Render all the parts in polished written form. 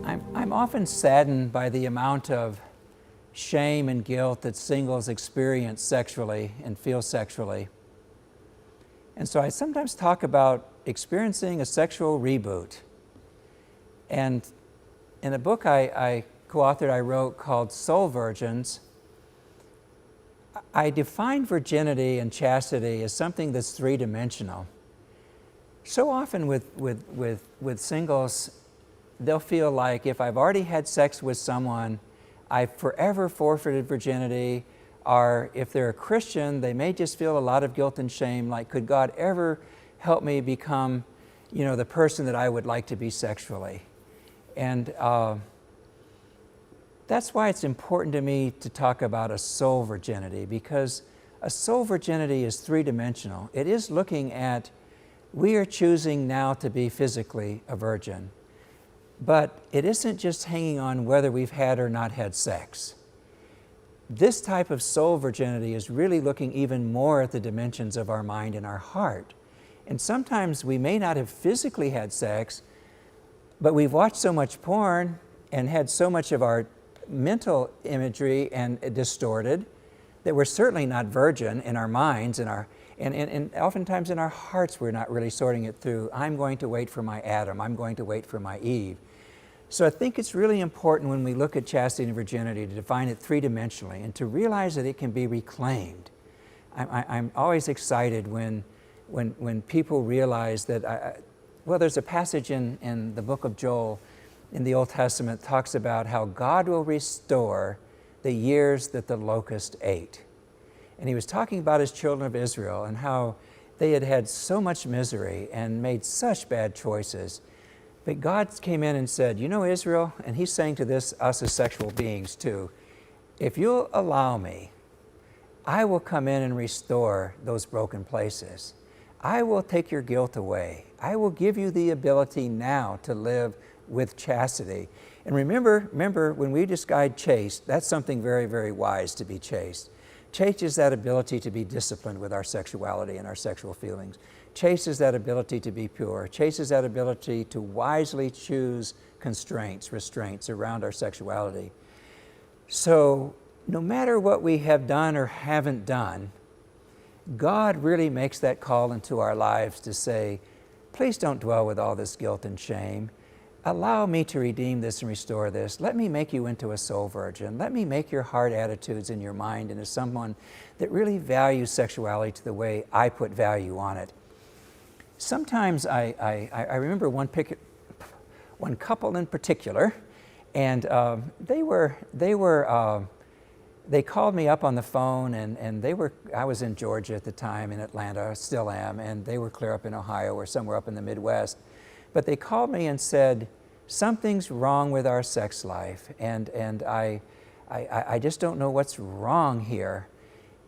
I'm often saddened by the amount of shame and guilt that singles experience sexually and feel sexually. And so I sometimes talk about experiencing a sexual reboot. And in a book I co-authored, I wrote called Soul Virgins, I define virginity and chastity as something that's three-dimensional. So often with singles, they'll feel like if I've already had sex with someone, I've forever forfeited virginity, or if they're a Christian, they may just feel a lot of guilt and shame, like could God ever help me become, the person that I would like to be sexually? And that's why it's important to me to talk about a soul virginity, because a soul virginity is three-dimensional. It is looking at, we are choosing now to be physically a virgin. But it isn't just hanging on whether we've had or not had sex. This type of soul virginity is really looking even more at the dimensions of our mind and our heart. And sometimes we may not have physically had sex, but we've watched so much porn and had so much of our mental imagery and distorted that we're certainly not virgin in our minds and oftentimes in our hearts we're not really sorting it through. I'm going to wait for my Adam. I'm going to wait for my Eve. So I think it's really important when we look at chastity and virginity to define it three-dimensionally and to realize that it can be reclaimed. I'm always excited when people realize that, there's a passage in the book of Joel in the Old Testament that talks about how God will restore the years that the locust ate. And he was talking about his children of Israel and how they had had so much misery and made such bad choices. But God came in and said, Israel, and he's saying to us as sexual beings too, if you'll allow me, I will come in and restore those broken places. I will take your guilt away. I will give you the ability now to live with chastity. And remember when we describe chaste, that's something very, very wise to be chaste. Chaste is that ability to be disciplined with our sexuality and our sexual feelings. Chaste is that ability to be pure. Chaste is that ability to wisely choose restraints around our sexuality. So no matter what we have done or haven't done, God really makes that call into our lives to say, please don't dwell with all this guilt and shame. Allow me to redeem this and restore this. Let me make you into a soul virgin. Let me make your heart attitudes in your mind into someone that really values sexuality to the way I put value on it. Sometimes I remember one couple in particular, and they called me up on the phone, and I was in Georgia at the time, in Atlanta, still am, and they were clear up in Ohio or somewhere up in the Midwest. But they called me and said, something's wrong with our sex life, and I just don't know what's wrong here.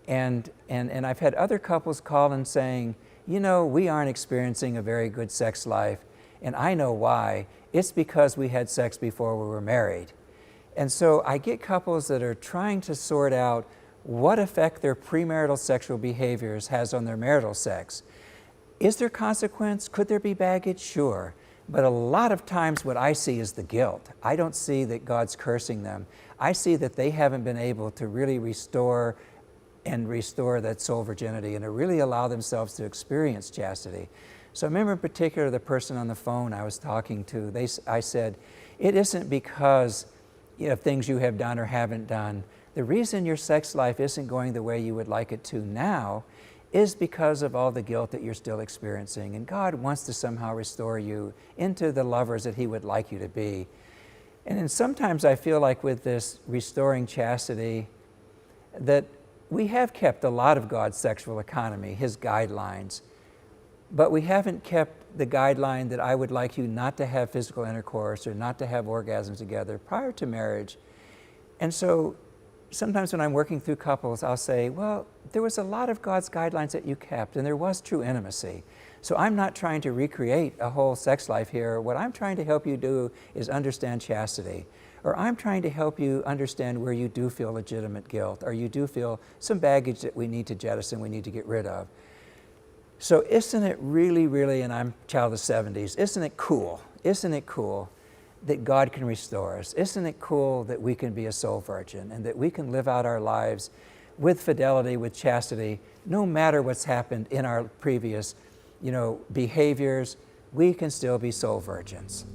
And I've had other couples call and saying, we aren't experiencing a very good sex life, and I know why. It's because we had sex before we were married. And so I get couples that are trying to sort out what effect their premarital sexual behaviors has on their marital sex. Is there consequence? Could there be baggage? Sure. But a lot of times what I see is the guilt. I don't see that God's cursing them. I see that they haven't been able to really restore that soul virginity and to really allow themselves to experience chastity. So I remember in particular the person on the phone I was talking to, I said, it isn't because of things you have done or haven't done. The reason your sex life isn't going the way you would like it to now is because of all the guilt that you're still experiencing. And God wants to somehow restore you into the lovers that He would like you to be. And then sometimes I feel like with this restoring chastity that we have kept a lot of God's sexual economy, His guidelines, but we haven't kept the guideline that I would like you not to have physical intercourse or not to have orgasms together prior to marriage. And so sometimes when I'm working through couples, I'll say, well, there was a lot of God's guidelines that you kept, and there was true intimacy. So I'm not trying to recreate a whole sex life here. What I'm trying to help you do is understand chastity. Or I'm trying to help you understand where you do feel legitimate guilt, or you do feel some baggage that we need to jettison, we need to get rid of. So isn't it really, really, and I'm a child of the 70s, isn't it cool that God can restore us? Isn't it cool that we can be a soul virgin and that we can live out our lives with fidelity, with chastity, no matter what's happened in our previous, behaviors? We can still be soul virgins.